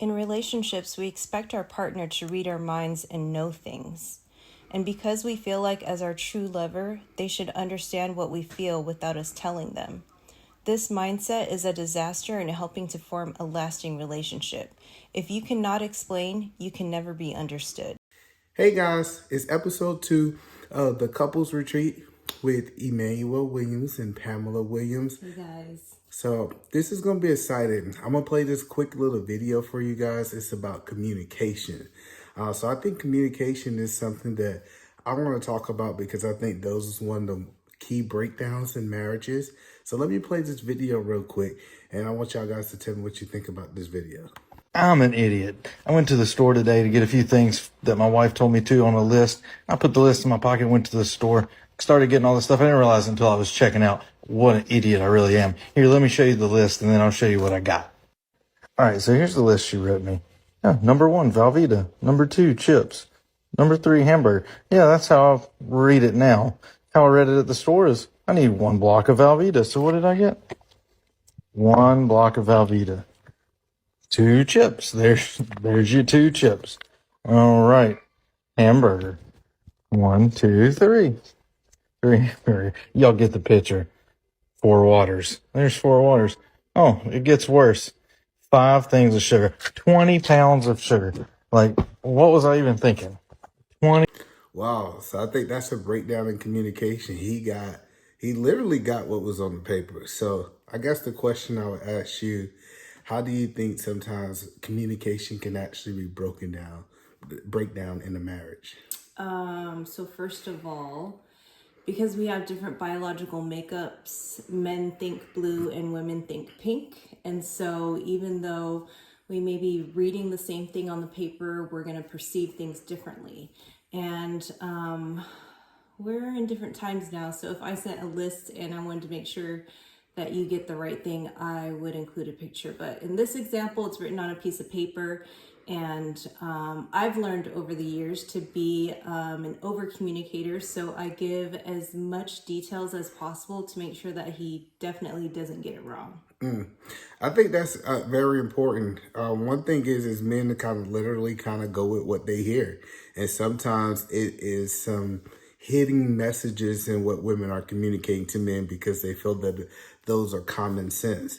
In relationships, we expect our partner to read our minds and know things. And because we feel like as our true lover, they should understand what we feel without us telling them. This mindset is a disaster in helping to form a lasting relationship. If you cannot explain, you can never be understood. Hey guys, it's episode 2 of the Couples Retreat with Emmanuel Williams and Pamela Williams. Hey guys. So this is going to be exciting. I'm going to play this quick little video for you guys. It's about communication. So I think communication is something that I want to talk about because I think those is one of the key breakdowns in marriages. So let me play this video real quick, and I want y'all guys to tell me what you think about this video. I'm an idiot. I went to the store today to get a few things that my wife told me to on a list. I put the list in my pocket, went to the store, started getting all this stuff. I didn't realize until I was checking out what an idiot I really am. Here, let me show you the list, and then I'll show you what I got. All right, so here's the list she wrote me. Yeah, number 1, Velveeta. Number 2, chips. Number 3, hamburger. Yeah, that's how I read it now. How I read it at the store is, I need 1 block of Velveeta. So what did I get? 1 block of Velveeta. 2 chips. There's your 2 chips. All right. Hamburger. 1, 2, 3. 3 hamburger. Y'all get the picture. 4 waters. There's 4 waters. Oh, it gets worse. 5 things of sugar. 20 pounds of sugar. Like, what was I even thinking? 20. Wow. So I think that's a breakdown in communication. He literally got what was on the paper. So I guess the question I would ask you, how do you think sometimes communication can actually be break down in a marriage? So first of all, because we have different biological makeups, men think blue and women think pink. And so even though we may be reading the same thing on the paper, we're going to perceive things differently. And we're in different times now. So if I sent a list and I wanted to make sure that you get the right thing, I would include a picture. But in this example, it's written on a piece of paper. And I've learned over the years to be an over communicator. So I give as much details as possible to make sure that he definitely doesn't get it wrong. I think that's very important. One thing is men to kind of literally kind of go with what they hear. And sometimes it is some hidden messages in what women are communicating to men because they feel that those are common sense.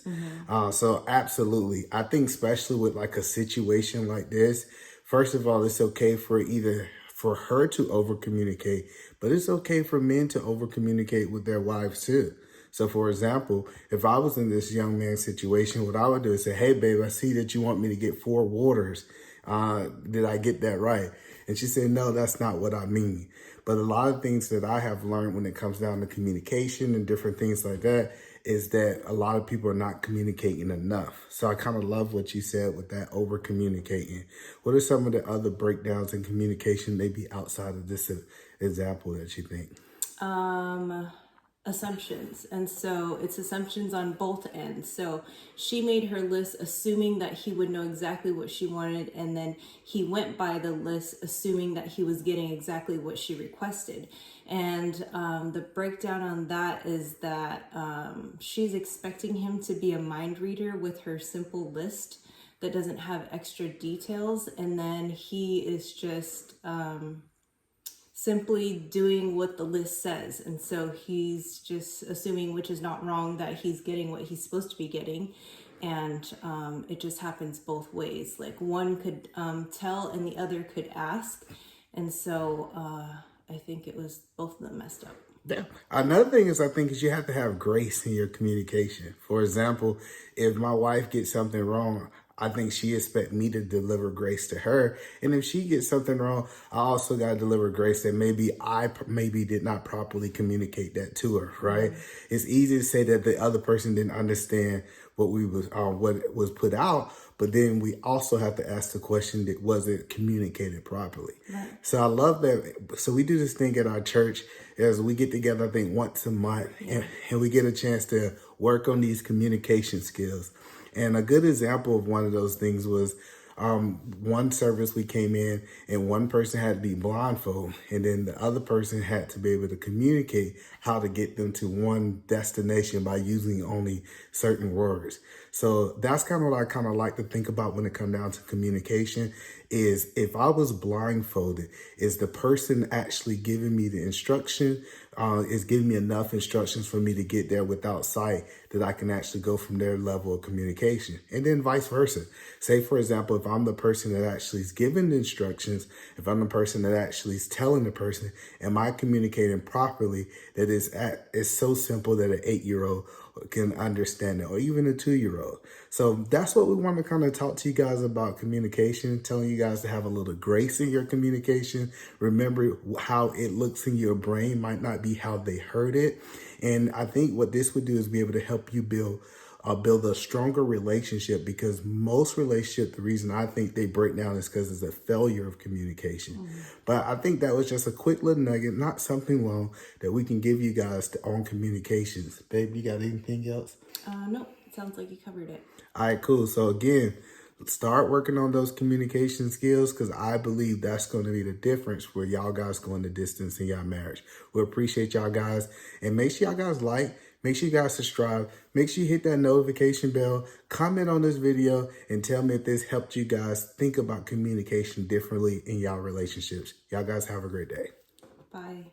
So absolutely. I think especially with like a situation like this, first of all, it's okay for her to over communicate, but it's okay for men to over communicate with their wives too. So for example, if I was in this young man's situation, what I would do is say, hey babe, I see that you want me to get 4 waters. Did I get that right? And she said, no, that's not what I mean. But a lot of things that I have learned when it comes down to communication and different things like that is that a lot of people are not communicating enough. So I kind of love what you said with that over communicating. What are some of the other breakdowns in communication maybe outside of this example that you think? Assumptions. And so it's assumptions on both ends. So she made her list assuming that he would know exactly what she wanted, and then he went by the list assuming that he was getting exactly what she requested. And the breakdown on that is that she's expecting him to be a mind reader with her simple list that doesn't have extra details, and then he is just simply doing what the list says. And so he's just assuming, which is not wrong, that he's getting what he's supposed to be getting. And it just happens both ways. Like one could tell and the other could ask. And so I think it was both of them messed up. Yeah. Another thing is you have to have grace in your communication. For example, if my wife gets something wrong, I think she expects me to deliver grace to her. And if she gets something wrong, I also got to deliver grace that maybe I did not properly communicate that to her, right? It's easy to say that the other person didn't understand what was put out, but then we also have to ask the question, that was it communicated properly? Right. So I love that. So we do this thing at our church as we get together, I think once a month, and we get a chance to work on these communication skills. And a good example of one of those things was One service we came in and one person had to be blindfolded, and then the other person had to be able to communicate how to get them to one destination by using only certain words. So that's kind of what I kind of like to think about when it comes down to communication. Is if I was blindfolded, is the person actually giving me the instruction, is giving me enough instructions for me to get there without sight, that I can actually go from their level of communication, and then vice versa. Say, for example, if I'm the person that actually is giving the instructions, if I'm the person that actually is telling the person, am I communicating properly, that it's so simple that an 8-year-old can understand it, or even a 2-year-old. So that's what we want to kind of talk to you guys about communication, telling you guys to have a little grace in your communication. Remember, how it looks in your brain might not be how they heard it. And I think what this would do is be able to help you build a stronger relationship, because most relationships, the reason I think they break down is because it's a failure of communication. But I think that was just a quick little nugget, not something long, that we can give you guys on communications. Babe, you got anything else? No, it sounds like you covered it. All right, cool. So again, start working on those communication skills, because I believe that's going to be the difference where y'all guys going the distance in y'all marriage. We appreciate y'all guys, and make sure y'all guys like, make sure you guys subscribe, make sure you hit that notification bell, comment on this video, and tell me if this helped you guys think about communication differently in y'all relationships. Y'all guys have a great day. Bye.